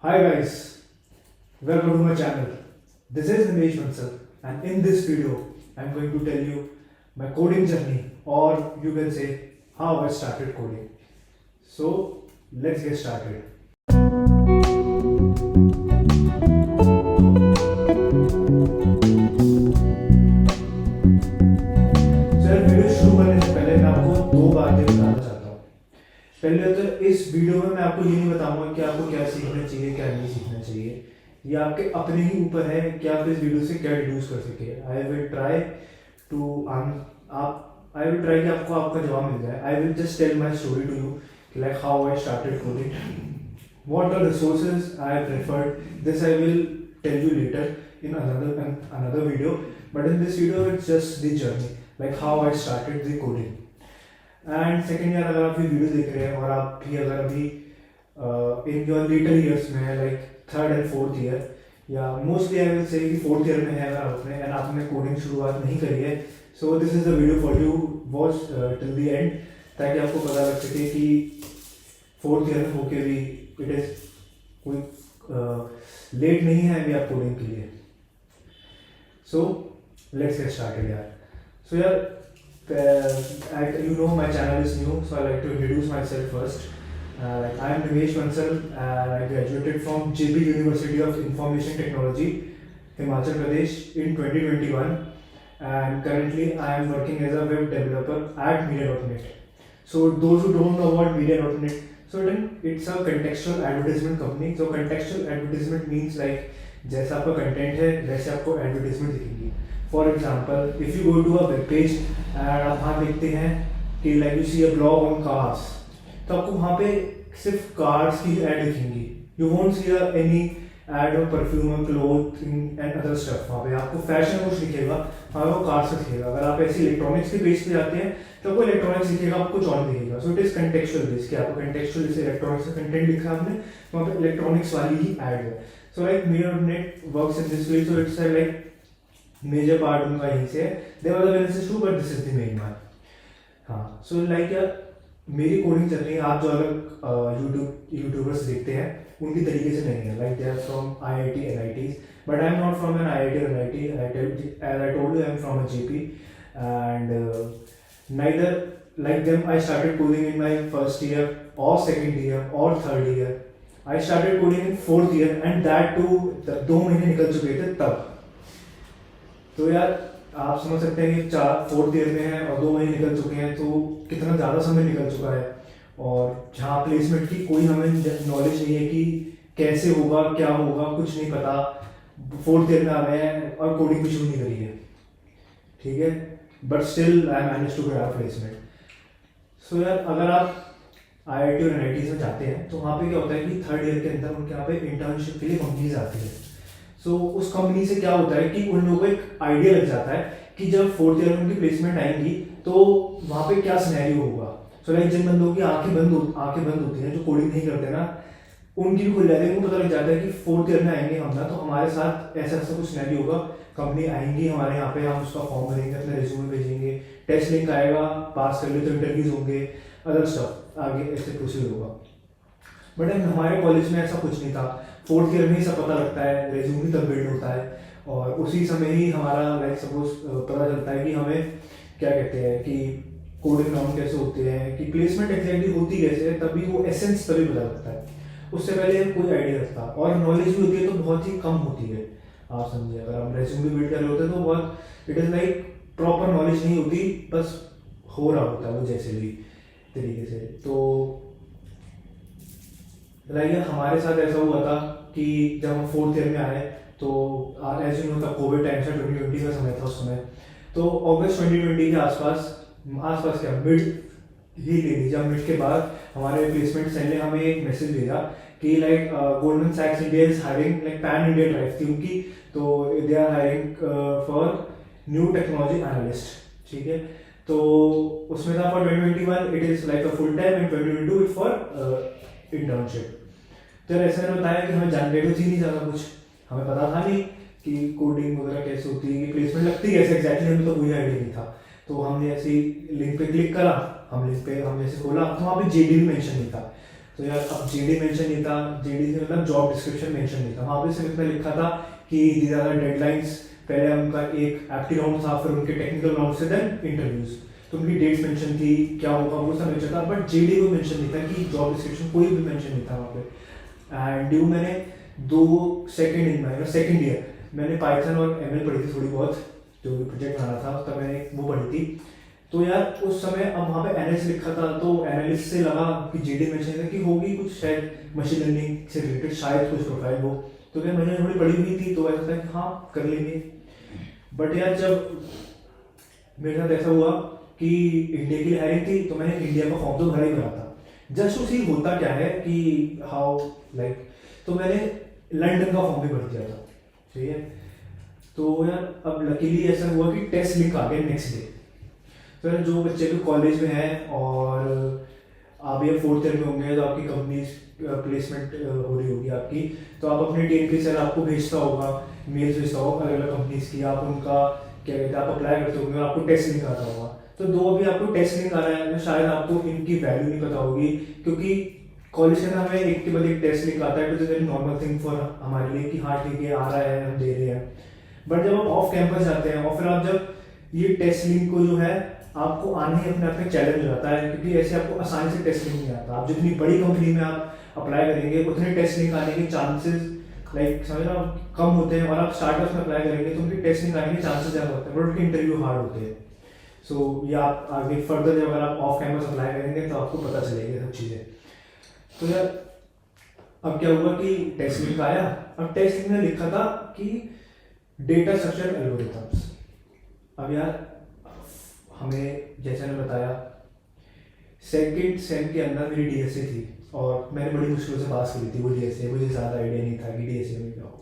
Hi guys, welcome to my channel. This is Nimesh Bansal, and in this video, I'm going to tell you my coding journey, or you can say how I started coding. So let's get started. Sir video शुरू करने से पहले मैं आपको दो बातें बताना चाहता हूँ। पहले तो इस वीडियो में मैं आपको ये नहीं बताऊंगा कि आपको क्या सीखना चाहिए क्या नहीं सीखना चाहिए। ये आपके अपने ही ऊपर है कि आप इस वीडियो से क्या डिड्यूस कर सके। आई विल ट्राई कि आपको आपका जवाब मिल जाए। I will just tell my story to you like how I started coding, what are the sources I have referred. This I will tell you later in another video, but in this video it's just the journey, like how I started the coding. And second year अगर आप ये video देख रहे हैं और आप भी अगर अभी इन योर लेटर ईयर्स में है, like third and fourth year, या मोस्टली आई विल से कि फोर्थ ईयर में है अगर आपने एंड आपने कोडिंग शुरुआत नहीं करी है, so this is the video for you, watch till the end, ताकि आपको पता लग सके कि फोर्थ ईयर में होके भी इट इज कोई लेट नहीं है अभी आप कोडिंग के लिए. सो लेट्स गेट स्टार्टेड यार. सो यार, you know my channel is new, so I like to introduce myself first. I am Nimesh Bansal and I graduated from JP University of Information Technology, Himachal Pradesh in 2021, and currently I am working as a web developer at Media.net. So those who don't know about Media.net, so then it's a contextual advertisement company. So contextual advertisement means like जैसा आपका content है वैसे आपको advertisement दिखेंगी. For example, if you go to a web page and आप वहाँ देखते हैं कि like you see a blog on cars, तो आपको वहाँ पे सिर्फ कार्स की ऐड दिखेंगी. You won't see any ad of perfume, clothing and other stuff. वहाँ पे आपको फैशन कुछ दिखेगा, वहाँ पे वो कार्स दिखेगा. अगर आप ऐसे इलेक्ट्रॉनिक्स के पेज पे जाते हैं तो आपको इलेक्ट्रॉनिक्स दिखेगा, आपको कुछ और दिखेगा. So it is contextual base, कि आपको कंटेक्चुअल जैसे इलेक्ट्रॉनिक्स का कंटेंट लिखा है आपने, तो वहाँ पे इलेक्ट्रॉनिक्स वाली ही ऐड है. So like Media.net works in this way. So it's like major part उनका यहीं से है. There are the benefits too, but this is the main one. हाँ, सो लाइक यार मेरी कोडिंग चल रही है. आप जो अलग यूट्यूबर्स देखते हैं उनकी तरीके से नहीं है. Like they are from IIT NITs, but I am not from an IIT or NIT. As I told you, I am from a JP, and neither like them I started coding in my first year or second year or third year. I started coding in fourth year, and that too 2 महीने निकल चुके थे तब. तो यार आप समझ सकते हैं कि फोर्थ ईयर में है और 2 महीने निकल चुके हैं, तो कितना ज़्यादा समय निकल चुका है. और जहाँ प्लेसमेंट की कोई हमें नॉलेज नहीं है कि कैसे होगा क्या होगा, कुछ नहीं पता. फोर्थ ईयर में आ गए हैं और कोडिंग भी शुरू नहीं करी है, ठीक है, but still I manage to get placement. So यार अगर आप IIT और NIT में जाते हैं तो वहाँ पे क्या होता है कि थर्ड ईयर के अंदर उनके यहाँ पे इंटर्नशिप के लिए कंपनीज आती है. सो उस कंपनी से क्या होता है कि उन लोगों को एक आइडिया लग जाता है कि जब फोर्थ ईयर में उनकी प्लेसमेंट आएंगी तो वहाँ पे क्या सिनेरियो होगा. सो लाइक जिन बंदों की आंखें बंद होती हैं, जो कोडिंग नहीं करते ना, उनकी भी खुल जाती है. उनको पता लग जाता है कि फोर्थ ईयर में आएंगे हम ना, तो हमारे साथ ऐसा ऐसा कुछ सिनेरियो होगा. कंपनी आएंगी हमारे यहाँ पे, हम उसका फॉर्म भरेंगे, अपना रिज्यूमे भेजेंगे, टेस्ट लिंक आएगा, पास कर ले तो इंटरव्यूज होंगे, अदर स्टफ आगे ऐसे प्रोसीड होगा. बट हमारे कॉलेज में ऐसा कुछ नहीं था. फोर्थ ईयर में ही सब पता लगता है, रेज्यूम भी तब बिल्ड होता है, और उसी समय ही हमारा लाइक सपोज पता चलता है कि हमें क्या कहते हैं कि कोडिंग नाउन कैसे होते हैं, कि प्लेसमेंट एग्जैक्टली होती कैसे है, तभी वो एसेंस तभी पता लगता है. उससे पहले कोई आइडिया रखता, और नॉलेज भी होती है तो बहुत ही कम होती है. आप समझिए, अगर हम रेज्यूम भी बिल्ड कर रहे होते हैं तो बहुत it is like proper knowledge नहीं होती, बस हो रहा होता है वो जैसे भी तरीके से. तो लाइक हमारे साथ ऐसा हुआ था कि जब हम फोर्थ ईयर में आए तो एज यू नो था कोविड टाइम से 2020 का समय था उस समय. तो अगस्त 2020 के आसपास क्या मिड ही ले लीजिए, मिड के बाद हमारे प्लेसमेंट सेल ने हमें एक मैसेज भेजा कि लाइक गोल्डमैन सैक्स India is hiring, like pan India drive थी उनकी, तो they are hiring for new technology analyst, ठीक है. तो उसमें था for 2021 it is like a full time, and 2022 it for internship. तो ऐसा ने बताया कि हमें जानकारी तो थी नहीं ज़्यादा कुछ, हमें पता था नहीं कि कोडिंग वगैरह कैसे होती है, कि प्लेसमेंट लगती है कैसे एग्जैक्टली, हमें तो कोई आइडिया नहीं था. तो हमने ऐसी लिंक पे क्लिक करा, हम लिंक पे हमने ऐसे खोला तो वहाँ पे JD भी मेंशन नहीं था. तो यार अब जेडी मेंशन नहीं था, जेडी से मतलब जॉब डिस्क्रिप्शन मेंशन नहीं था, वहाँ पे सिर्फ इतना लिखा था कि दीज आर द डेडलाइंस। पहले उनका एक एप्टी राउंड था, फिर उनके टेक्निकल राउंड से देन इंटरव्यूज, तो उनकी डेट्स मेंशन थी, क्या होगा वो सब मेंशन था, बट जेडी को मेंशन नहीं था कि जॉब डिस्क्रिप्शन कोई भी मेंशन नहीं था वहाँ पे। एंड ड्यू मैंने 2 सेकेंड ईयर मैंने पाइथन और एमएल पढ़ी थी थोड़ी बहुत, जो भी प्रोजेक्ट बनाना था तब मैंने वो पढ़ी थी। तो यार उस समय अब वहाँ पे एनालिस्ट लिखा था, तो एनालिस्ट से लगा कि जेडी मेंशन था कि होगी कुछ शायद मशीन लर्निंग से रिलेटेड शायद कुछ प्रोफाइल हो, तो क्या मैंने थोड़ी पढ़ी हुई थी तो ऐसा था कि हाँ कर लेंगे। बट यार जब मेरे साथ ऐसा हुआ कि इंडिया की हायरिंग थी, तो मैंने इंडिया का फॉर्म तो भरा ही भरा था। जस्ट उसी होता क्या है कि हाउ लाइक, तो मैंने लंदन का फॉर्म भी भर दिया था, ठीक है। तो यार अब लकीली ऐसा हुआ कि टेस्ट लिंक आ गया नेक्स्ट डे। तो यार जो बच्चे भी कॉलेज में हैं और आप ये 4th ईयर में होंगे, तो आपकी कंपनी प्लेसमेंट हो रही होगी आपकी, तो आप अपने टीएनपी सर आपको भेजता होगा, मेल्स भेजता होगा अलग अलग कंपनीज की, आप उनका क्या कहते हैं आप अप्लाई करते होंगे और आपको टेस्ट लिंक आता होगा। तो दो अभी आपको टेस्ट लिंक आ रहा है, तो शायद आपको इनकी वैल्यू नहीं पता होगी, क्योंकि कॉलेज के अंदर हमें एक के बाद एक टेस्ट लिंक आता है, तो वेरी नॉर्मल थिंग फॉर हमारे लिए कि हाँ ठीक है आ रहा है हम दे रहे हैं। बट जब आप ऑफ कैंपस जाते हैं और फिर आप जब ये टेस्ट लिंक को जो है आपको आने ही अपने आप में चैलेंज हो जाता है, क्योंकि ऐसे आपको आसानी से टेस्ट लिंक नहीं आता। आप जितनी बड़ी कंपनी में आप अप्लाई करेंगे उतने टेस्ट लिंक आने के चांसेस लाइक समझ रहे हो कम होते हैं, और आप स्टार्टअप्स में अप्लाई करेंगे तो उनकी टेस्ट लिंक आने के चांसेस ज़्यादा होते हैं, बट उनके इंटरव्यू हार्ड होते हैं। सो ये आप आगे फर्दर जब अगर आप ऑफ कैंपस अप्लाई करेंगे तो आपको पता चलेगी सब चीज़ें। तो यार अब क्या हुआ कि टेस्ट लिंक आया, अब टेस्ट लिंक में लिखा था कि डेटा स्ट्रक्चर एल्गोरिथम्स। अब यार हमें जैसे मैंने बताया सेकंड सेम के अंदर मेरी डीएसए थी और मैंने बड़ी मुश्किल से पास करी थी वो डीएसए, मुझे ज़्यादा आइडिया नहीं था कि डीएसए में क्या हो।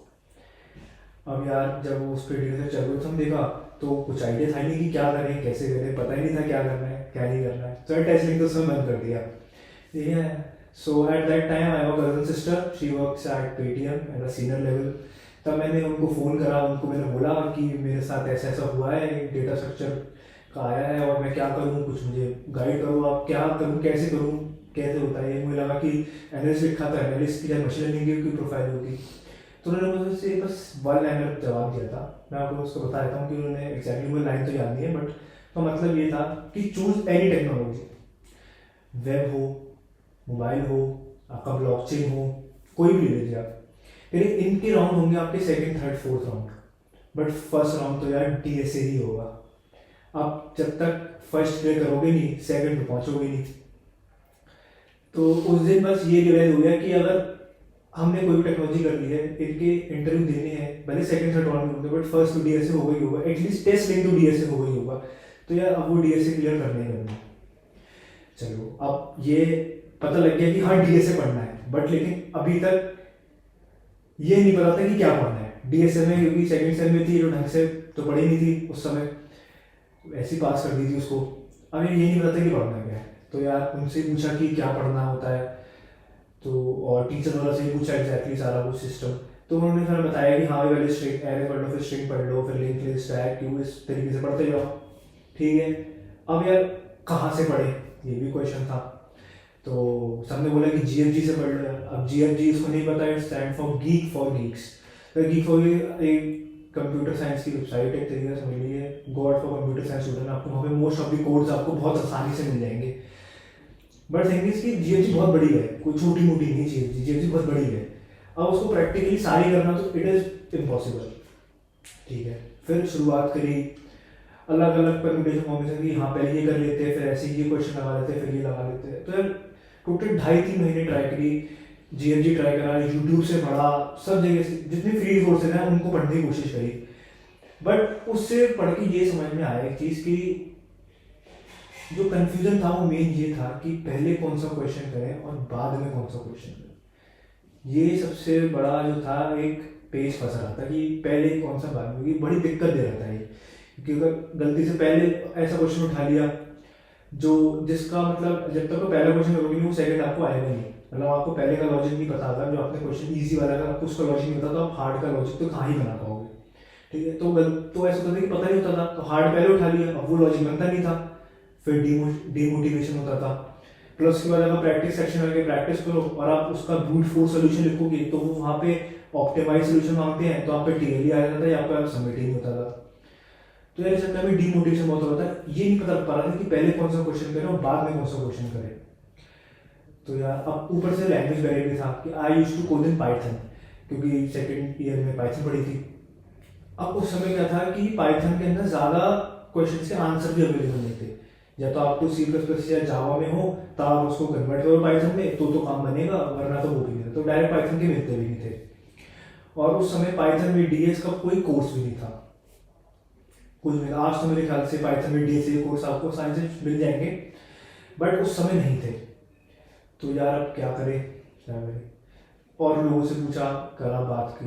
अब यार जब उस पर डीएसए एल्गोरिथम देखा तो कुछ आइडिया था नहीं कि क्या करें कैसे करें, पता ही नहीं था क्या करना है क्या नहीं करना है। तो टेस्ट लिंक तो उसमें बंद कर दिया, ठीक है। So at that time I have a cousin sister, she works at Paytm at a senior level. तब मैंने उनको फ़ोन करा, उनको मैंने बोला कि मेरे साथ ऐसा ऐसा हुआ है, डेटा स्ट्रक्चर का आया है और मैं क्या करूँ, कुछ मुझे गाइड करो, आप क्या करूँ कैसे करूँ कैसे होता है। मुझे लगा कि एनालिस्ट लिखा था, एनालिस्ट की मशीन लर्निंग की प्रोफाइल होगी। तो उन्होंने मुझसे बस 1 लाइनर जवाब दिया था। मैं आपको उसको बता देता हूँ कि उन्होंने एग्जैक्टली वो लाइन तो याद नहीं है, बट तो मतलब ये था कि चूज एनी टेक्नोलॉजी, वेब हो, मोबाइल हो, आपका ब्लॉकचेन हो, कोई भी ले लीजिए आप। फिर इनके राउंड होंगे आपके second third fourth round, but first round तो यार डीएसए ही होगा। आप जब तक फर्स्ट क्लियर करोगे नहीं सेकंड पे पहुंचोगे नहीं। तो उस दिन बस ये रियलाइज हो गया कि अगर हमने कोई भी टेक्नोलॉजी कर ली है, इनके इंटरव्यू देने हैं, भले सेकंड थर्ड राउंड में होंगे बट फर्स्ट तो डीएसए होगा ही होगा, एटलीस्ट टेस्ट लिंक तो डीएसए होगा ही होगा। तो यार अब वो डीएसए क्लियर करने ही करना। चलो अब ये पता लग गया कि हाँ डीएसए पढ़ना है, बट लेकिन अभी तक ये नहीं पता था कि क्या पढ़ना है डीएसए में, क्योंकि सेकंड सेम में थी जो ढंग से तो पढ़ी नहीं थी उस समय, ऐसी पास कर दी थी उसको। अब ये नहीं पता था कि पढ़ना क्या है। तो यार उनसे पूछा कि क्या पढ़ना होता है, तो और टीचर वाला से पूछा एग्जैक्टली सारा कुछ सिस्टम। तो उन्होंने फिर बताया कि हाँ पहले स्ट्रिंग एरे पढ़ लो, फिर स्ट्रिंग पढ़ लो, फिर लिंक लिस्ट टैग क्यू, इस तरीके से पढ़ते जाओ, ठीक है। अब यार कहाँ से पढ़े ये भी क्वेश्चन था। तो सबने बोला कि जीएफजी से पढ़ लो यार। अब जीएफजी इसको नहीं पता, it stand for geek for Geeks. तो गीक फॉर एक कंप्यूटर साइंस की वेबसाइट एक तरीके से मिली है, God for computer science student. आपको वहाँ पे मोस्ट ऑफ द कोड्स आपको बहुत आसानी से मिल जाएंगे। बट थिंग इज कि जीएफजी बहुत बड़ी है, कोई छोटी मोटी नहीं जीएफजी, जीएफजी बहुत बड़ी है। अब उसको प्रैक्टिकली सारी करना तो इट इज़ इम्पॉसिबल, ठीक है। फिर शुरुआत करी अलग अलग परम्यूटेशन कॉम्बिनेशन की, हाँ पहले ये कर लेते हैं, फिर ऐसे ये क्वेश्चन लगा लेते हैं, फिर ये लगा लेते हैं। तो यार टोटल 2.5-3 महीने ट्राई करी, जीएफजी ट्राई करा, यूट्यूब से पढ़ा, सब जगह से जितने फ्री रिसोर्सेज हैं उनको पढ़ने की कोशिश करी। बट उससे पढ़ के ये समझ में आया एक चीज़ की जो कंफ्यूजन था वो मेन ये था कि पहले कौन सा क्वेश्चन करें और बाद में कौन सा क्वेश्चन करें। ये सबसे बड़ा जो था एक पेज फंस रहा था कि पहले कौन सा बाद में, बड़ी दिक्कत दे रहा था ये। क्योंकि अगर गलती से पहले ऐसा क्वेश्चन उठा लिया जो जिसका मतलब जब तक वो पहला क्वेश्चन करोगे नहीं वो सेकंड आपको आएगा नहीं। मतलब आपको पहले का लॉजिक नहीं पता था, जो आपने क्वेश्चन इजी वाला था आपको उसका लॉजिक नहीं पता, तो आप हार्ड का लॉजिक तो कहाँ ही बना पाओगे, ठीक है। तो ऐसा होता था कि पता नहीं होता था, तो हार्ड पहले उठा लिया, अब वो लॉजिक बनता नहीं था, फिर डीमोटिवेशन होता था। प्लस उसके बाद अगर प्रैक्टिस सेक्शन में प्रैक्टिस करो और आप उसका ब्रूट फोर्स सोल्यूशन लिखोगे तो वो वहाँ पे ऑप्टिमाइज सोल्यूशन मांगते हैं, तो आप पे टीएलई आ जाता है, या पे सबमिट ही नहीं होता था। तो यार इस चक्कर में डीमोटिवेशन बहुत होता है, ये नहीं पता पा रहा था कि पहले कौन सा क्वेश्चन करें और बाद में कौन सा क्वेश्चन करें। तो यार अब ऊपर से लैंग्वेज बैरियर भी था कि I used to code in Python, क्योंकि सेकंड ईयर में पाइथन पढ़ी थी। अब उस समय क्या था कि पाइथन के अंदर ज़्यादा क्वेश्चन के आंसर भी अवेलेबल नहीं थे, या तो आपको सी प्लस प्लस या जावा में हो तब आप उसको कन्वर्ट करो पाइथन में तो काम बनेगा, वरना तो वो भी नहीं था। तो डायरेक्ट पाइथन के मिलते भी नहीं थे। और उस समय पाइथन में डीएस का कोई कोर्स भी नहीं था, कुछ नहीं। आज तो मेरे ख्याल से पाइथन में डीएस के कोर्स आपको साइंस से मिल जाएंगे, बट उस समय नहीं थे। तो यार अब क्या करें क्या करें, और लोगों से पूछा, करा, बात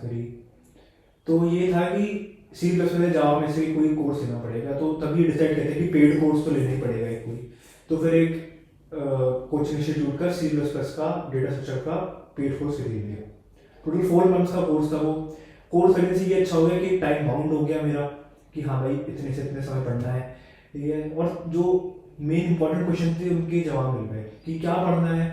करी। तो ये था कि सी प्लस में जावा में से कोई कोर्स लेना पड़ेगा, तो तभी डिसाइड करते कि पेड कोर्स तो लेना ही पड़ेगा एक कोई। तो फिर एक कोचिंग इंस्टीट्यूट का सी प्लस प्लस का डेटा स्ट्रक्चर का पेड कोर्स खरीद लिया। टोटल 4 मंथ्स का कोर्स था वो। कोर्स करने से ये अच्छा हो गया कि टाइम बाउंड हो गया मेरा, कि हाँ भाई इतने से इतने समय पढ़ना है, ठीक है। और जो मेन इंपॉर्टेंट क्वेश्चन थे उनके जवाब मिल गए कि क्या पढ़ना है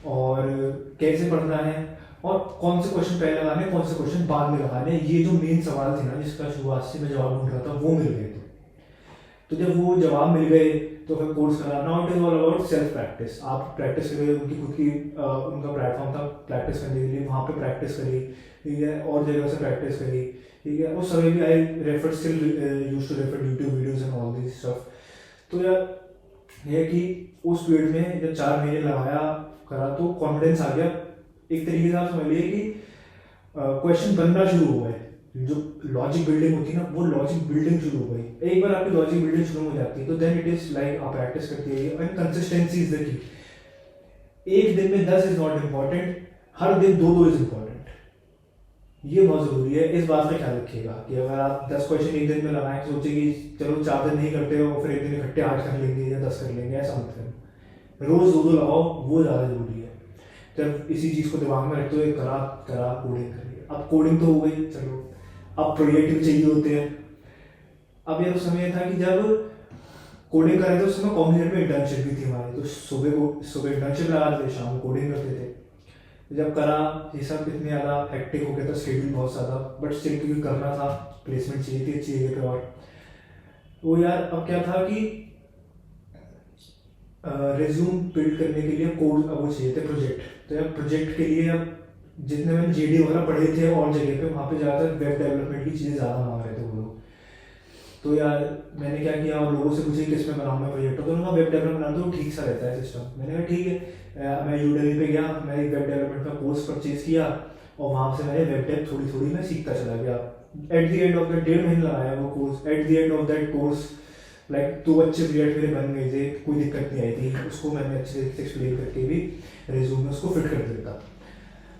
और कैसे पढ़ना है और कौन से क्वेश्चन पहले लगाने, कौन से क्वेश्चन बाद में लगाने। ये जो मेन सवाल थे ना, जिसका शुरुआत से मैं जवाब ढूंढ रहा था, वो मिल गए थे। तो जब वो जवाब मिल गए तो फिर कोर्स करा। Now it is all about self practice. आप प्रैक्टिस करिए, उनकी खुद की उनका प्लेटफॉर्म था प्रैक्टिस करने के लिए, वहाँ पे प्रैक्टिस करी, ठीक है, और जगह से प्रैक्टिस करी, ठीक है। उस समय भी I refer still used to refer YouTube videos and all this stuff. तो यार ये कि उस पीरियड में जब 4 महीने लगाया करा तो कॉन्फिडेंस आ गया। एक तरीके से आप समझ लिए कि क्वेश्चन बनना शुरू हो गए, जो लॉजिक बिल्डिंग होती है ना, वो लॉजिक बिल्डिंग शुरू हो गई। एक बार आपकी लॉजिक बिल्डिंग शुरू हो जाती है तो देन इट इज लाइक आप प्रैक्टिस करती है, and consistency is the key. एक दिन में 10 इज नॉट इम्पॉर्टेंट, हर दिन 2-2 इज इम्पॉर्टेंट। ये बहुत जरूरी है, इस बात का ख्याल रखिएगा कि अगर आप 10 क्वेश्चन एक दिन में लगाएं, सोचे कि चलो 4 दिन नहीं करते हो फिर एक दिन इकट्ठे 8 कर लेंगे या 10 कर लेंगे, ऐसा मत करें। रोज 2-2 लगाओ, वो ज़्यादा जरूरी है। जब इसी चीज़ को दिमाग में रखते हुए करा कोडिंग करिए। अब कोडिंग तो हो गई, चलो अब प्रोजेक्ट भी चाहिए होते हैं। अब ये उस समय था कि जब कोडिंग कर रहे थे, उस समय कॉम्बिनेट में इंटर्नशिप भी थी हमारी, तो सुबह इंटर्नशिप लगा देते, शाम को कोडिंग करते थे। तो जब करा ये सब इतने ज़्यादा हेक्टिक हो गया था, शेड्यूल बहुत ज़्यादा, बट स्टिल क्योंकि करना था, प्लेसमेंट चाहिए थी अच्छी जगह पे। और वो यार अब क्या था कि रिज्यूम बिल्ड करने के लिए कोड वो चाहिए थे, प्रोजेक्ट। तो यार प्रोजेक्ट के लिए अब जितने मैंने जेडी वगैरह पढ़े थे और जगह पे, वहाँ पे ज़्यादातर वेब डेवलपमेंट की चीज़ें ज़्यादा मांग रहे थे वो लोग। तो यार मैंने क्या किया, और लोगों से पूछे किस में बनाऊँ मैं प्रोजेक्ट, तो उन्होंने वेब डेवलपमेंट बना दो, ठीक सा रहता है सिस्टम। मैंने कहा ठीक है। मैं यूडेमी पे गया, मैं एक वेब डेवलपमेंट का कोर्स परचेज किया और वहाँ से मैंने वेब डेव थोड़ी थोड़ी मैं सीखता चला गया। At the end of the 1.5 महीने लगाया वो course. At the end of that course like 2 अच्छे प्रोजेक्ट मेरे बन गए थे, कोई दिक्कत नहीं आई थी। उसको मैंने अच्छे से एक्सप्लेन करके भी रिज्यूम में उसको फिट कर देता।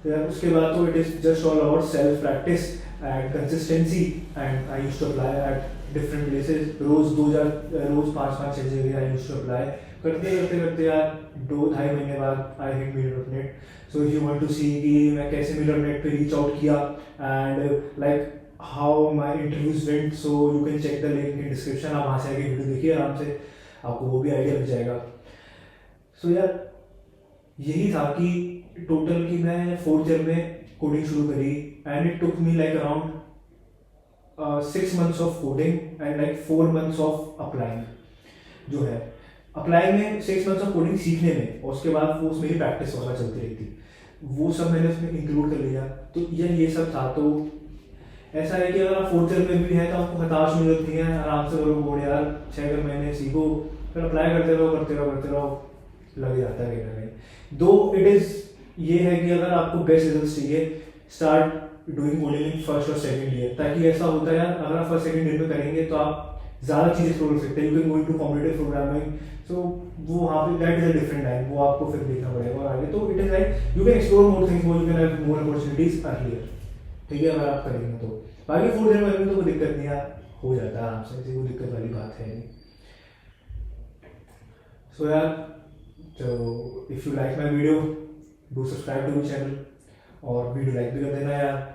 तो यार उसके बाद तो it is just all about self practice and consistency, and I used to apply at different places. रोज 5-5-6 जगह आई यूज्ड टू अप्लाई। करते यार 2-2.5 महीने बाद I hit Meetup net. So if you want to see कि मैं कैसे मीटअप.नेट पे रीच आउट किया and like how my interviews went, so you can check the link in description. आप वहाँ से आके वीडियो देखिए आराम से, आपको वो भी आइडिया लग जाएगा। सो यार यही था कि टोटल की मैं 4th ईयर में कोडिंग शुरू करी, and it took me like around 6 months of coding and like 4 months of applying. जो है अप्लाई में 6 मंथ्स ऑफ कोडिंग सीखने में, और उसके बाद वो उसमें प्रैक्टिस वगैरह चलती रही थी, वो सब मैंने उसमें इंक्लूड कर लिया। तो ये सब था। तो ऐसा है कि अगर आप 4th ईयर में भी है तो आपको हताश नहीं होती है, आराम से बोलो बोर्ड यार 6 महीने सीखो, फिर अप्लाई करते रहो, लग जाता है कहीं ना कहीं। दो इट इज ये है कि अगर आपको बेस्ट रिजल्ट चाहिए, start doing coding in 1st और 2nd ईयर। ताकि ऐसा होता है यार, अगर आप 1st-2nd ईयर में करेंगे तो आप ज़्यादा चीज़ें एक्सप्लोर कर सकते हैं। You can go into competitive programming, so वो वहाँ पे that is a different line, वो आपको फिर देखना पड़ेगा और आगे। तो it is like you can explore more things, you can have more opportunities earlier, ठीक है, अगर आप करेंगे तो। बाकी 4th ईयर में तो कोई दिक्कत नहीं है, हो जाता है आराम से, ऐसी कोई दिक्कत वाली बात है नहीं। सो यार, तो if you like my video do subscribe to my channel, और वीडियो लाइक भी कर देना यार।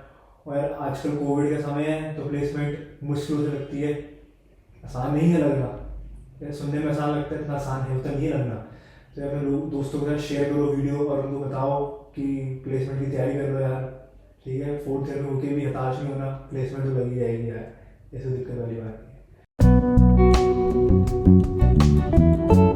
और यार आजकल कोविड का समय है तो प्लेसमेंट मुश्किल से लगती है, आसान नहीं है लगना, ये सुनने में आसान लगता है, इतना आसान है उतना नहीं लगना। तो अपने लोग दोस्तों के साथ शेयर करो वीडियो और उनको बताओ कि प्लेसमेंट की तैयारी कर लो यार, ठीक है। फोर्थ ईयर में होके भी हताश नहीं होना, प्लेसमेंट तो लगी जाएगी यार, ऐसी दिक्कत वाली बात नहीं है।